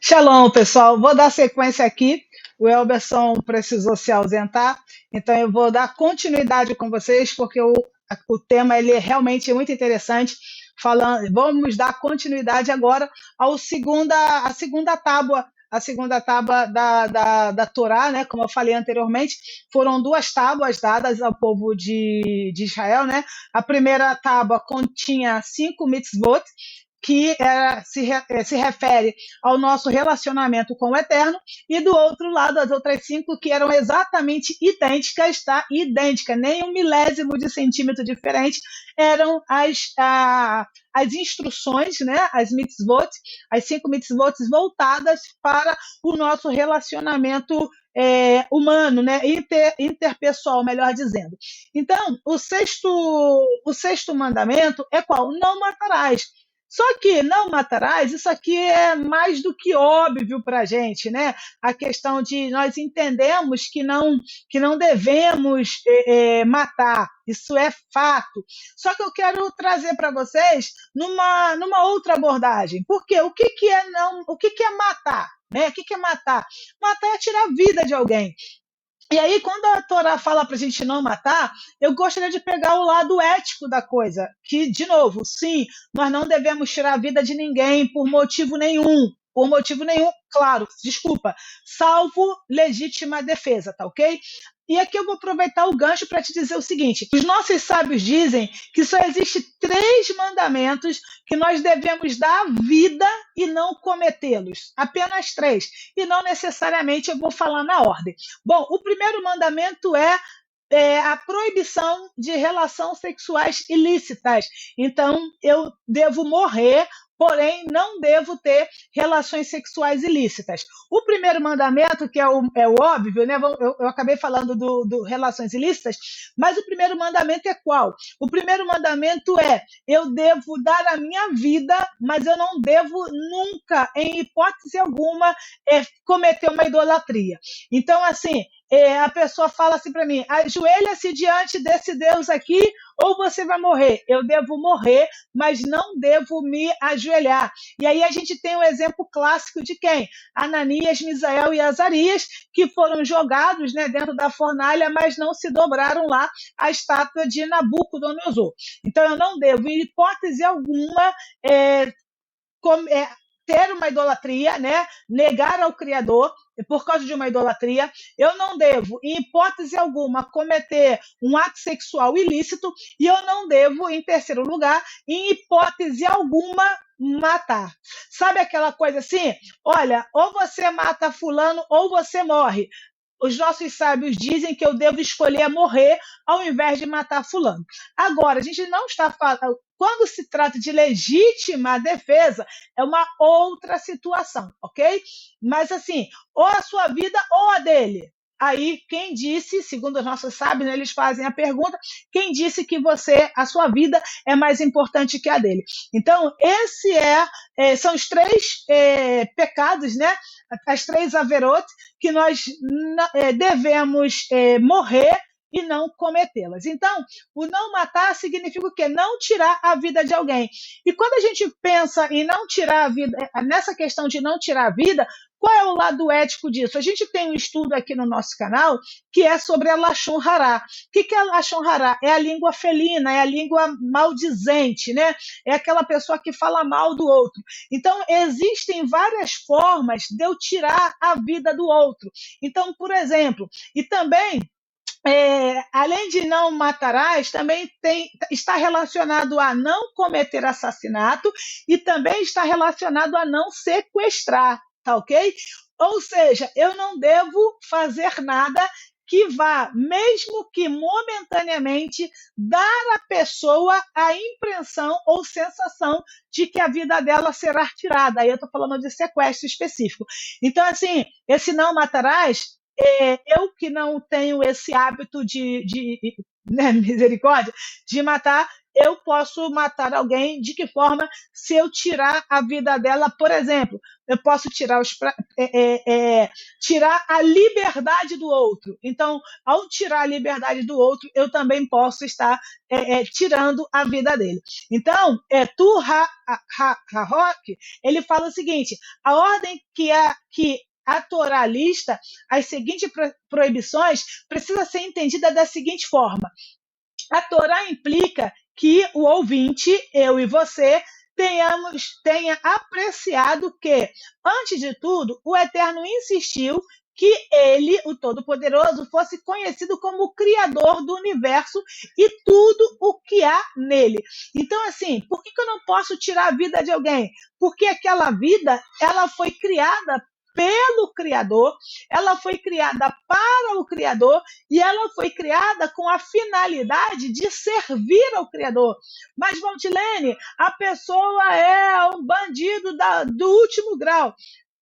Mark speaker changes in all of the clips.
Speaker 1: Shalom, pessoal. Vou dar sequência aqui. O Elberson precisou se ausentar, então eu vou dar continuidade com vocês, porque o tema ele é realmente muito interessante. Vamos dar continuidade agora à segunda tábua da Torá, né? Como eu falei anteriormente, foram duas tábuas dadas ao povo de Israel, né? A primeira tábua continha 5 mitzvot, que se refere ao nosso relacionamento com o Eterno, e do outro lado, as outras 5 que eram exatamente idênticas, tá? Idêntica, nem um milésimo de centímetro diferente, eram as instruções, né? As 5 mitzvot voltadas para o nosso relacionamento humano, né? Interpessoal, melhor dizendo. Então, o sexto mandamento é qual? Não matarás. Só que não matarás, isso aqui é mais do que óbvio para a gente, né? A questão de nós entendemos que não devemos matar, isso é fato. Só que eu quero trazer para vocês numa outra abordagem. Por quê? O que é matar? Né? O que é matar? Matar é tirar a vida de alguém. E aí, quando a Torá fala para a gente não matar, eu gostaria de pegar o lado ético da coisa, que, de novo, sim, nós não devemos tirar a vida de ninguém por motivo nenhum, claro, desculpa, salvo legítima defesa, tá ok? E aqui eu vou aproveitar o gancho para te dizer o seguinte: os nossos sábios dizem que só existe 3 mandamentos que nós devemos dar vida e não cometê-los. Apenas 3. E não necessariamente eu vou falar na ordem. Bom, o primeiro mandamento é a proibição de relações sexuais ilícitas. Então, eu devo morrer, porém não devo ter relações sexuais ilícitas. O primeiro mandamento, que é o óbvio, né? Eu acabei falando do relações ilícitas, mas o primeiro mandamento é qual? O primeiro mandamento é: eu devo dar a minha vida, mas eu não devo nunca, em hipótese alguma, cometer uma idolatria. Então, assim, a pessoa fala assim para mim: ajoelha-se diante desse Deus aqui, ou você vai morrer. Eu devo morrer, mas não devo me ajoelhar. E aí a gente tem um exemplo clássico de quem? Ananias, Misael e Azarias, que foram jogados, né, dentro da fornalha, mas não se dobraram lá à estátua de Nabucodonosor. Então eu não devo, em hipótese alguma, ter uma idolatria, né? Negar ao Criador por causa de uma idolatria. Eu não devo, em hipótese alguma, cometer um ato sexual ilícito, e eu não devo, em terceiro lugar, em hipótese alguma, matar. Sabe aquela coisa assim? Olha, ou você mata fulano ou você morre. Os nossos sábios dizem que eu devo escolher morrer ao invés de matar fulano. Agora, a gente não está falando. Quando se trata de legítima defesa, é uma outra situação, ok? Mas assim, ou a sua vida ou a dele. Aí, quem disse, segundo os nossos sábios, né, eles fazem a pergunta: quem disse que a sua vida é mais importante que a dele? Então, são os 3 pecados, né? As 3 averot que nós devemos morrer e não cometê-las. Então, o não matar significa o quê? Não tirar a vida de alguém. E quando a gente pensa em não tirar a vida, nessa questão de não tirar a vida, qual é o lado ético disso? A gente tem um estudo aqui no nosso canal que é sobre a Lashon Hará. O que é a Lashon Hará? É a língua felina, é a língua maldizente, né? É aquela pessoa que fala mal do outro. Então, existem várias formas de eu tirar a vida do outro. Então, por exemplo, e também além de não matarás, também está relacionado a não cometer assassinato, e também está relacionado a não sequestrar, tá ok? Ou seja, eu não devo fazer nada que vá, mesmo que momentaneamente, dar à pessoa a impressão ou sensação de que a vida dela será tirada. Aí eu estou falando de sequestro específico. Então, assim, esse não matarás, eu que não tenho esse hábito de né, misericórdia, de matar, eu posso matar alguém de que forma? Se eu tirar a vida dela, por exemplo, eu posso tirar a liberdade do outro. Então, ao tirar a liberdade do outro, eu também posso estar tirando a vida dele. Então, Rock, ele fala o seguinte: a ordem que a Torá lista as seguintes proibições precisa ser entendida da seguinte forma: a Torá implica que o ouvinte, eu e você, tenha apreciado que, antes de tudo, o Eterno insistiu que ele, o Todo-Poderoso, fosse conhecido como o Criador do universo e tudo o que há nele. Então, assim, por que eu não posso tirar a vida de alguém? Porque aquela vida, ela foi criada pelo Criador, ela foi criada para o Criador e ela foi criada com a finalidade de servir ao Criador. Mas, Valtilene, a pessoa é um bandido do último grau.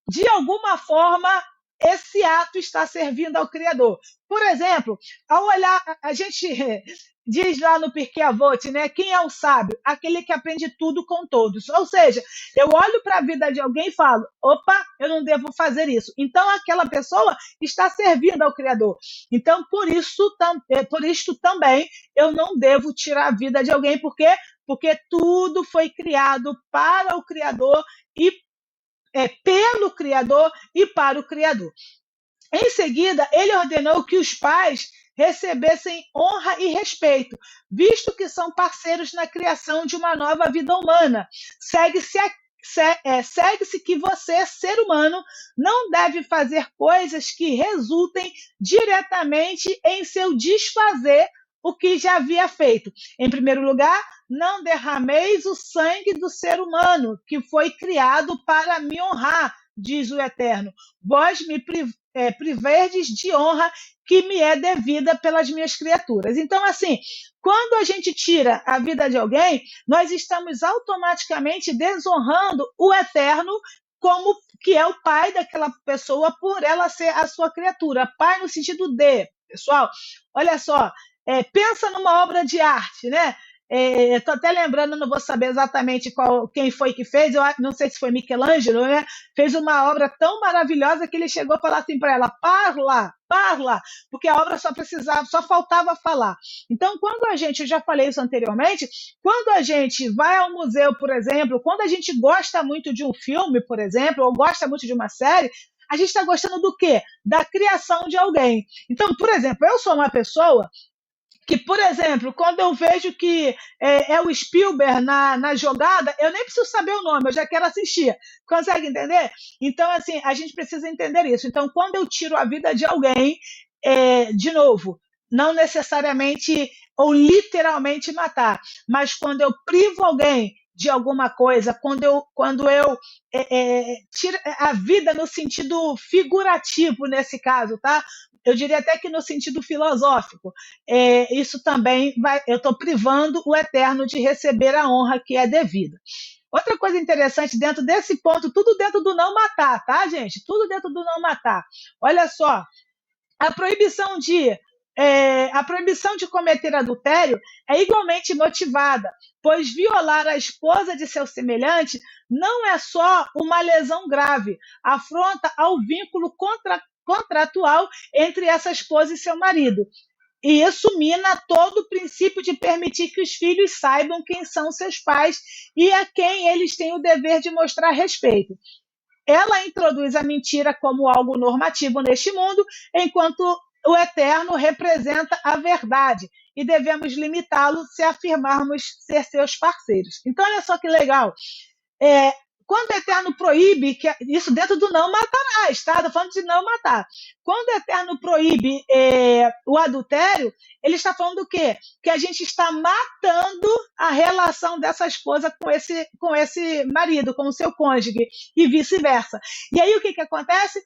Speaker 1: De alguma forma, esse ato está servindo ao Criador. Por exemplo, ao olhar, a gente diz lá no Pirkei Avot, né? Quem é o sábio? Aquele que aprende tudo com todos. Ou seja, eu olho para a vida de alguém e falo, opa, eu não devo fazer isso. Então, aquela pessoa está servindo ao Criador. Então, por isso também, eu não devo tirar a vida de alguém, porque tudo foi criado para o Criador e pelo Criador e para o Criador. Em seguida, ele ordenou que os pais recebessem honra e respeito, visto que são parceiros na criação de uma nova vida humana. Segue-se que você, ser humano, não deve fazer coisas que resultem diretamente em seu desfazer o que já havia feito. Em primeiro lugar, não derrameis o sangue do ser humano, que foi criado para me honrar, diz o Eterno. Vós me priverdes de honra que me é devida pelas minhas criaturas. Então, assim, quando a gente tira a vida de alguém, nós estamos automaticamente desonrando o Eterno, como que é o pai daquela pessoa, por ela ser a sua criatura. Pai no sentido de, pessoal, olha só, pensa numa obra de arte, né? Estou até lembrando, não vou saber exatamente quem foi que fez, eu não sei se foi Michelangelo, né? Fez uma obra tão maravilhosa que ele chegou a falar assim para ela: parla, parla, porque a obra só faltava falar. Então, eu já falei isso anteriormente, quando a gente vai ao museu, por exemplo, quando a gente gosta muito de um filme, por exemplo, ou gosta muito de uma série, a gente está gostando do quê? Da criação de alguém. Então, por exemplo, eu sou uma pessoa que, por exemplo, quando eu vejo que é o Spielberg na jogada, eu nem preciso saber o nome, eu já quero assistir. Consegue entender? Então, assim, a gente precisa entender isso. Então, quando eu tiro a vida de alguém, de novo, não necessariamente ou literalmente matar, mas quando eu privo alguém de alguma coisa, quando eu tiro a vida no sentido figurativo nesse caso, tá? Eu diria até que no sentido filosófico, isso também eu estou privando o Eterno de receber a honra que é devida. Outra coisa interessante dentro desse ponto, tudo dentro do não matar, tá, gente? Tudo dentro do não matar. Olha só, a proibição de cometer adultério é igualmente motivada, pois violar a esposa de seu semelhante não é só uma lesão grave, afronta ao vínculo contratual entre essa esposa e seu marido. E isso mina todo o princípio de permitir que os filhos saibam quem são seus pais e a quem eles têm o dever de mostrar respeito. Ela introduz a mentira como algo normativo neste mundo, enquanto o Eterno representa a verdade e devemos limitá-lo se afirmarmos ser seus parceiros. Então, olha só que legal. Quando o Eterno proíbe, isso dentro do não matarás, tá? Estou falando de não matar. Quando o Eterno proíbe o adultério, ele está falando do quê? Que a gente está matando a relação dessa esposa com esse marido, com o seu cônjuge, e vice-versa. E aí o que acontece?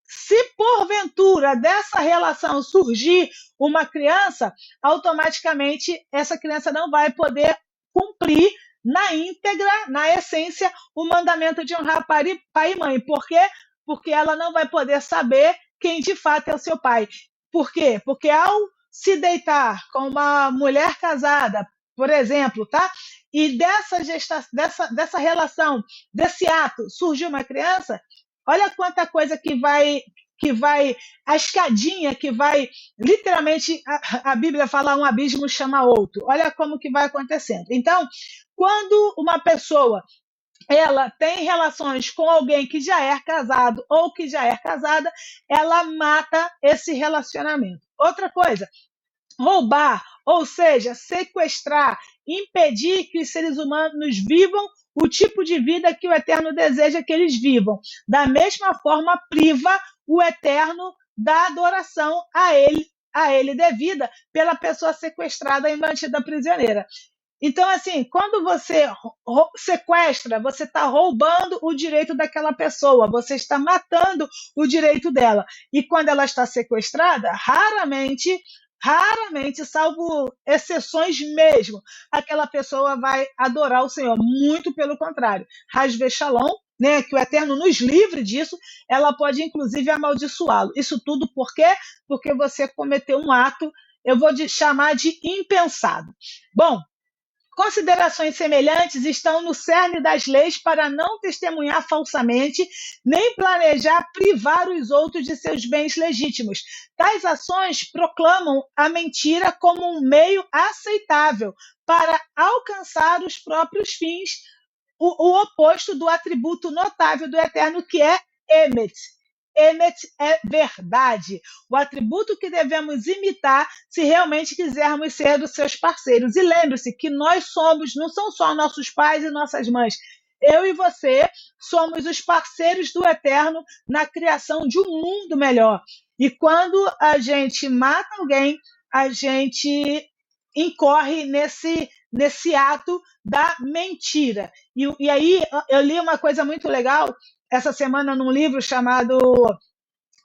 Speaker 1: Se porventura dessa relação surgir uma criança, automaticamente essa criança não vai poder cumprir na íntegra, na essência, o mandamento de honrar pai e mãe. Por quê? Porque ela não vai poder saber quem de fato é o seu pai. Por quê? Porque ao se deitar com uma mulher casada, por exemplo, tá? E dessa relação, desse ato, surgiu uma criança, olha quanta coisa que vai, a escadinha que vai, literalmente, a Bíblia fala um abismo chama outro. Olha como que vai acontecendo. Então, quando uma pessoa ela tem relações com alguém que já é casado ou que já é casada, ela mata esse relacionamento. Outra coisa, roubar, ou seja, sequestrar, impedir que os seres humanos vivam o tipo de vida que o Eterno deseja que eles vivam. Da mesma forma, priva o Eterno da adoração a ele devida pela pessoa sequestrada e mantida prisioneira. Então, assim, quando você sequestra, você está roubando o direito daquela pessoa, você está matando o direito dela. E quando ela está sequestrada, raramente, salvo exceções mesmo, aquela pessoa vai adorar o Senhor. Muito pelo contrário. Hasve Shalom, né, que o Eterno nos livre disso, ela pode inclusive amaldiçoá-lo. Isso tudo por quê? Porque você cometeu um ato, eu vou chamar de impensado. Bom, considerações semelhantes estão no cerne das leis para não testemunhar falsamente, nem planejar privar os outros de seus bens legítimos. Tais ações proclamam a mentira como um meio aceitável para alcançar os próprios fins, o oposto do atributo notável do Eterno, que é Emet. Emet é verdade, o atributo que devemos imitar se realmente quisermos ser dos seus parceiros. E lembre-se que nós somos, não são só nossos pais e nossas mães, eu e você somos os parceiros do Eterno na criação de um mundo melhor. E quando a gente mata alguém, a gente incorre nesse ato da mentira. E aí eu li uma coisa muito legal essa semana num livro chamado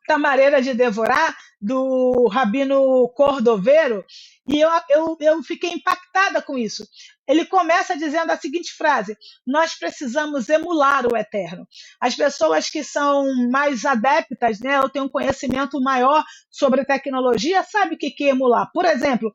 Speaker 1: Tamareira de Devorar, do Rabino Cordoveiro, e eu fiquei impactada com isso. Ele começa dizendo a seguinte frase: nós precisamos emular o Eterno. As pessoas que são mais adeptas, né, ou têm um conhecimento maior sobre tecnologia, sabem o que é emular. Por exemplo,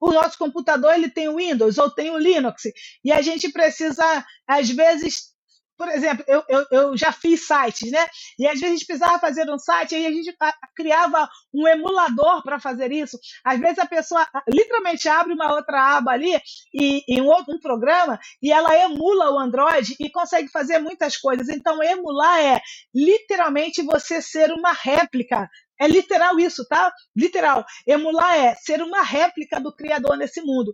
Speaker 1: o nosso computador ele tem o Windows ou tem o Linux, e a gente precisa, às vezes, por exemplo, eu já fiz sites, né? E às vezes a gente precisava fazer um site, aí a gente criava um emulador para fazer isso. Às vezes a pessoa literalmente abre uma outra aba ali, em um programa, e ela emula o Android e consegue fazer muitas coisas. Então, emular é literalmente você ser uma réplica. É literal isso, tá? Literal. Emular é ser uma réplica do Criador nesse mundo.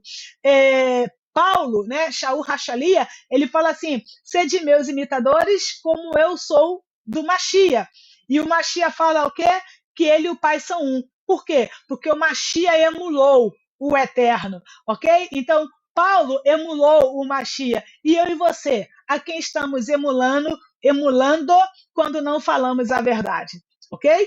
Speaker 1: Paulo, né, Shaul Rachalia, ele fala assim: sede meus imitadores como eu sou do Machia. E o Machia fala o quê? Que ele e o Pai são um. Por quê? Porque o Machia emulou o Eterno, ok? Então, Paulo emulou o Machia. E eu e você, a quem estamos emulando quando não falamos a verdade, ok?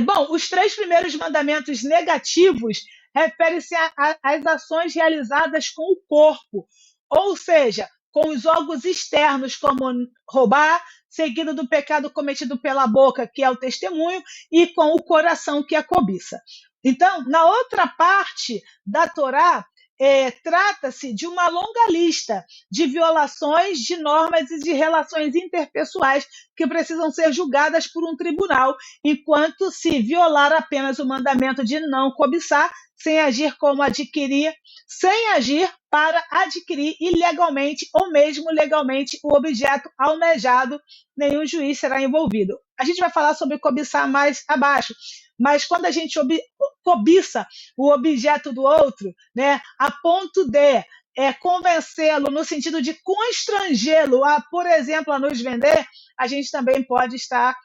Speaker 1: Bom, os 3 primeiros mandamentos negativos referem-se às ações realizadas com o corpo, ou seja, com os órgãos externos, como roubar, seguido do pecado cometido pela boca, que é o testemunho, e com o coração, que é a cobiça. Então, na outra parte da Torá, trata-se de uma longa lista de violações de normas e de relações interpessoais que precisam ser julgadas por um tribunal, enquanto se violar apenas o mandamento de não cobiçar, sem agir para adquirir ilegalmente ou mesmo legalmente o objeto almejado, nenhum juiz será envolvido. A gente vai falar sobre cobiçar mais abaixo, mas quando a gente cobiça o objeto do outro, né, a ponto de convencê-lo no sentido de constrangê-lo a, por exemplo, a nos vender, a gente também pode estar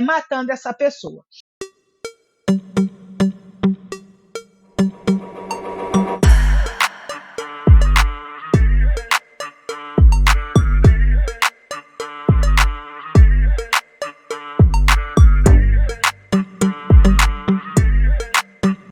Speaker 1: matando essa pessoa.